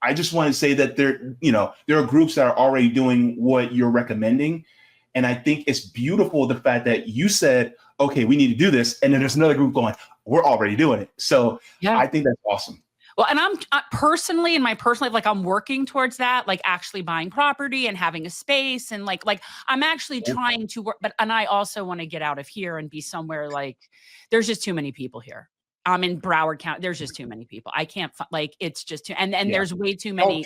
I just want to say that there are groups that are already doing what you're recommending. And I think it's beautiful the fact that you said, okay, we need to do this. And then there's another group going, we're already doing it. So I think that's awesome. Well, and I'm personally, in my personal life, like I'm working towards that, like actually buying property and having a space. And like I'm actually trying to work, and I also want to get out of here and be somewhere like there's just too many people here. I'm in Broward County. There's just too many people. I can't it's just too, and there's way too many.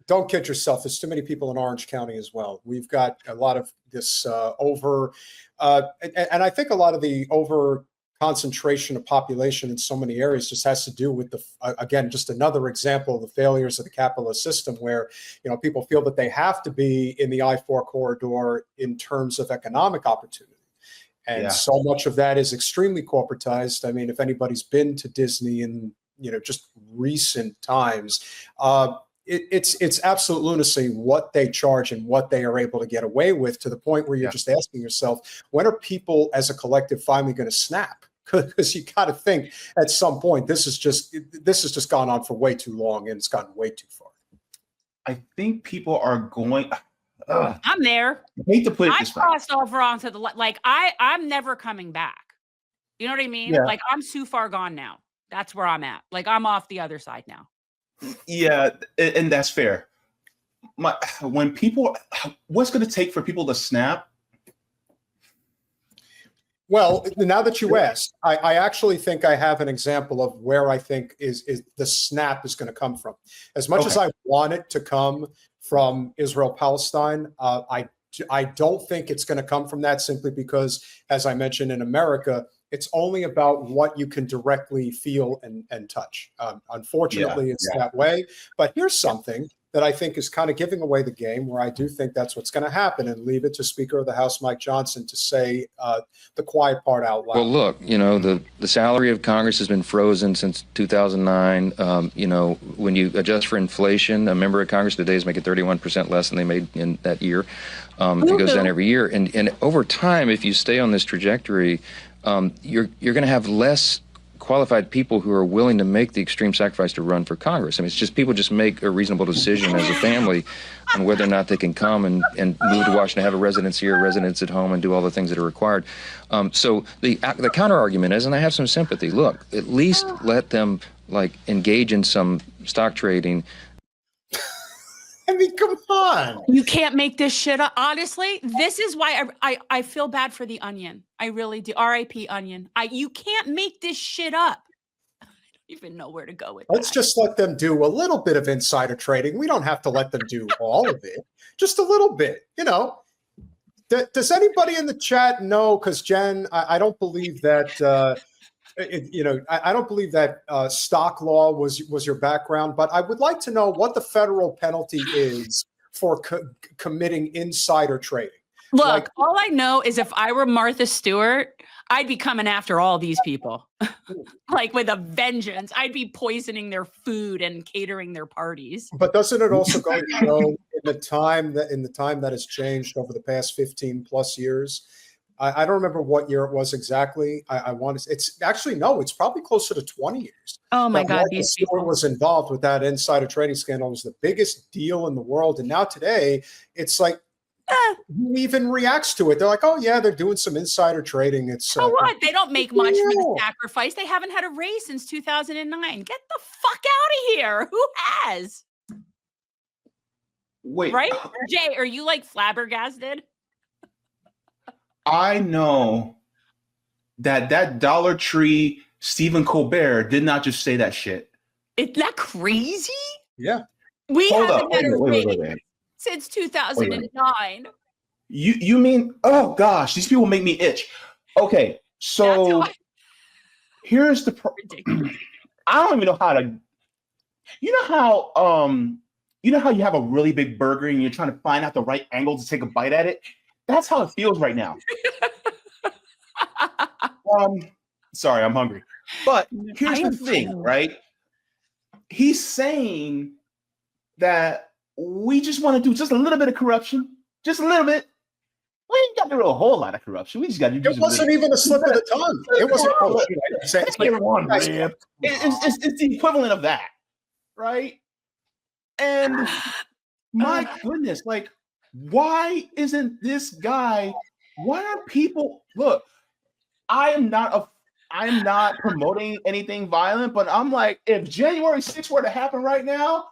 Don't kid yourself. There's too many people in Orange County as well. We've got a lot of this and I think a lot of the over concentration of population in so many areas just has to do with again, just another example of the failures of the capitalist system where, people feel that they have to be in the I-4 corridor in terms of economic opportunity. And so much of that is extremely corporatized. I mean, if anybody's been to Disney in, just recent times, it's absolute lunacy what they charge and what they are able to get away with, to the point where you're just asking yourself, when are people as a collective finally going to snap? Because you got to think at some point, this has just gone on for way too long, and it's gotten way too far. I think people are going. I'm there. I hate to put it this way. I crossed over onto I'm never coming back. You know what I mean? Yeah. Like I'm too far gone now. That's where I'm at. Like I'm off the other side now. Yeah, and that's fair. What's going to take for people to snap? Well, now that you asked, I actually think I have an example of where I think is the snap is going to come from. As much as I want it to come from Israel-Palestine, I don't think it's going to come from that, simply because, as I mentioned, in America, it's only about what you can directly feel and touch. Unfortunately, it's that way. But here's something that I think is kind of giving away the game, where I do think that's what's going to happen, and leave it to Speaker of the House Mike Johnson to say the quiet part out loud. Well, look, the salary of Congress has been frozen since 2009. When you adjust for inflation, a member of Congress today is making 31% less than they made in that year. It goes down every year. And over time, if you stay on this trajectory, you're going to have less qualified people who are willing to make the extreme sacrifice to run for Congress. I mean, it's just people just make a reasonable decision as a family on whether or not they can come and move to Washington, have a residence here, a residence at home, and do all the things that are required. So the counter argument is, and I have some sympathy, look, at least let them engage in some stock trading. I mean, come on. You can't make this shit up. Honestly, this is why I feel bad for the Onion. I really do. R.I.P. Onion. You can't make this shit up. I don't even know where to go with Let's just let them do a little bit of insider trading. We don't have to let them do all of it. Just a little bit, Does anybody in the chat know? Because Jen, I don't believe that I don't believe that stock law was your background, but I would like to know what the federal penalty is for committing insider trading. Look, all I know is if I were Martha Stewart, I'd be coming after all these people, with a vengeance. I'd be poisoning their food and catering their parties. But doesn't it also go to show in the time that has changed over the past 15 plus years? I don't remember what year it was exactly. I want to. It's actually no. It's probably closer to 20 years. Oh my God! Martha Stewart was involved with that insider trading scandal. It was the biggest deal in the world, and now today it's like who even reacts to it? They're like, oh yeah, they're doing some insider trading. It's what? They don't make much from the sacrifice. They haven't had a raise since 2009. Get the fuck out of here. Who has? Wait, right? Jay, are you flabbergasted? I know that Dollar Tree Stephen Colbert did not just say that shit. Isn't that crazy? Yeah. We haven't had a raise since 2009. You mean, oh gosh, these people make me itch. Okay, so here's the I don't even know how to. You know how you have a really big burger and you're trying to find out the right angle to take a bite at it? That's how it feels right now. Sorry, I'm hungry. But here's the thing, right? He's saying that we just want to do just a little bit of corruption, just a little bit. We ain't got to do a whole lot of corruption. We just got to do. It wasn't even a slip of the tongue. It wasn't. It's the equivalent of that, right? And my goodness, like, why isn't this guy? Why are people? Look, I am not promoting anything violent, but I'm like, if January 6th were to happen right now,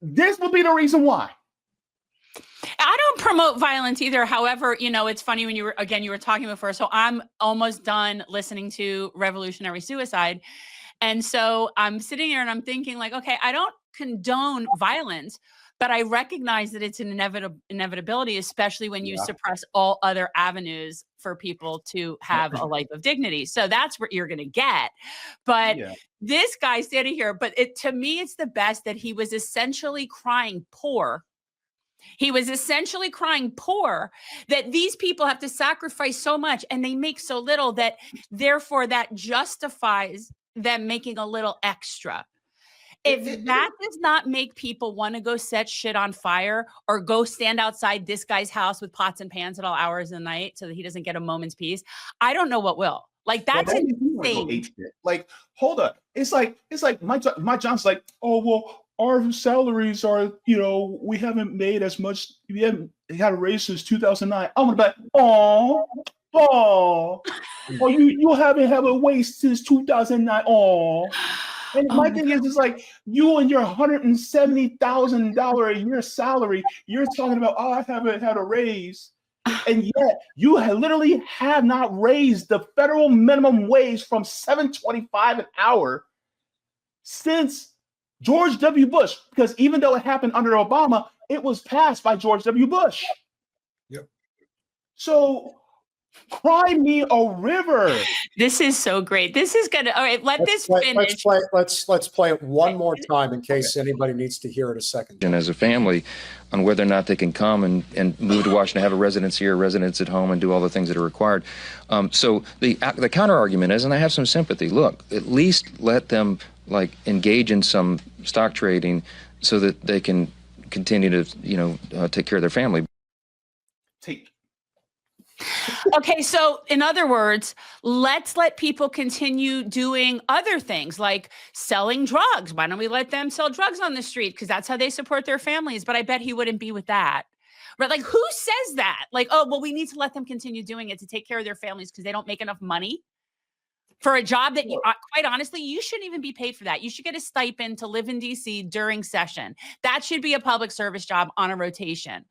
this would be the reason why. I don't promote violence either. However, it's funny when you were talking before. So I'm almost done listening to Revolutionary Suicide. And so I'm sitting here and I'm thinking like, okay, I don't condone violence, but I recognize that it's an inevitability, especially when you suppress all other avenues for people to have a life of dignity. So that's what you're going to get. But this guy standing here, but to me, it's the best that he was essentially crying poor. He was essentially crying poor that these people have to sacrifice so much and they make so little that therefore that justifies them making a little extra. If that does not make people want to go set shit on fire or go stand outside this guy's house with pots and pans at all hours of the night so that he doesn't get a moment's peace, I don't know what will. Like, that's insane. Like, hold up. It's like my John's like, oh, well, our salaries are, we haven't made as much. We haven't had a raise since 2009. I'm gonna be like, oh, you haven't had a raise since 2009. And my thing is like, you and your $170,000 a year salary, you're talking about, oh, I haven't had a raise. And yet you literally have not raised the federal minimum wage from $7.25 an hour since George W. Bush, because even though it happened under Obama, it was passed by George W. Bush. Yep. So cry me a river. This is so great. This is gonna. All right, finish. Let's play it one more time in case anybody needs to hear it a second. And as a family, on whether or not they can come and move to Washington, have a residence here, residence at home, and do all the things that are required. So the counter argument is, and I have some sympathy. Look, at least let them engage in some stock trading so that they can continue to take care of their family. Okay, so in other words, let's let people continue doing other things like selling drugs. Why don't we let them sell drugs on the street? Because that's how they support their families. But I bet he wouldn't be with that. Right? Like, who says that? Like, oh, well, we need to let them continue doing it to take care of their families because they don't make enough money for a job that, quite honestly, you shouldn't even be paid for that. You should get a stipend to live in D.C. during session. That should be a public service job on a rotation.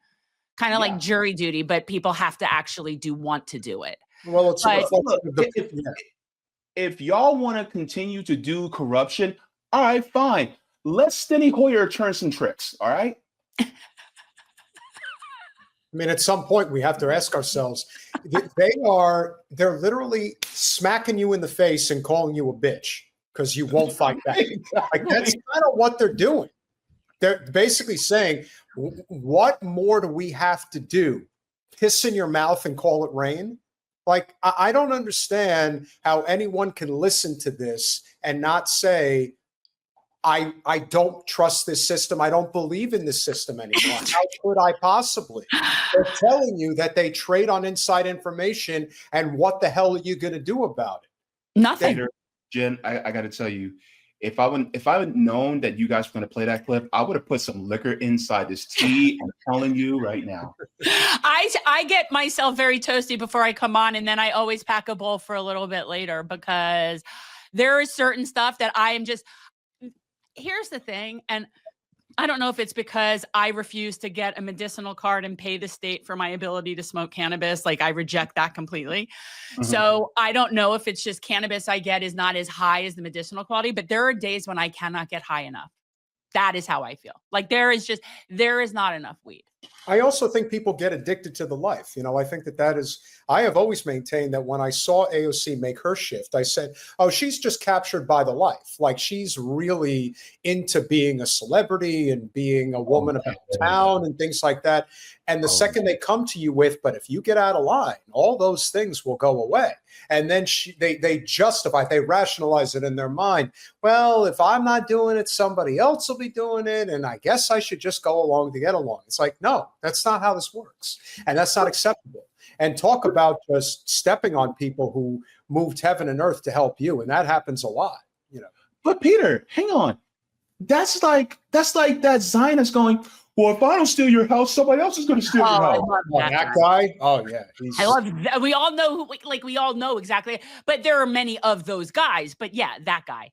Kind of like jury duty, but people have to actually want to do it. Well, if y'all want to continue to do corruption, all right, fine. Let Steny Hoyer turn some tricks, all right? I mean, at some point we have to ask ourselves, they're literally smacking you in the face and calling you a bitch because you won't fight back. Like, that's kind of what they're doing. They're basically saying, what more do we have to do? Piss in your mouth and call it rain? Like, I don't understand how anyone can listen to this and not say, I don't trust this system. I don't believe in this system anymore. How could I possibly? They're telling you that they trade on inside information, and what the hell are you going to do about it? Nothing. Jen, I got to tell you, if I had known that you guys were going to play that clip, I would have put some liquor inside this tea. I'm telling you right now. I get myself very toasty before I come on, and then I always pack a bowl for a little bit later because there is certain stuff that I am just. Here's the thing, and I don't know if it's because I refuse to get a medicinal card and pay the state for my ability to smoke cannabis. Like, I reject that completely. Mm-hmm. So I don't know if it's just cannabis I get is not as high as the medicinal quality, but there are days when I cannot get high enough. That is how I feel. Like, there is not enough weed. I also think people get addicted to the life. I think I have always maintained that when I saw AOC make her shift, I said, oh, she's just captured by the life. Like, she's really into being a celebrity and being a woman about town and things like that. And the second they come to you with, but if you get out of line, all those things will go away. And then they justify, they rationalize it in their mind. Well, if I'm not doing it, somebody else will be doing it. And I guess I should just go along to get along. It's like, no, that's not how this works. And that's not acceptable. And talk about just stepping on people who moved heaven and earth to help you. And that happens a lot, But Peter, hang on. that's like that Zionist going, well, if I don't steal your house, somebody else is going to steal your I house. love Oh, that guy? Oh yeah, I love that. We all know who, like we all know exactly. But there are many of those guys. But yeah, that guy.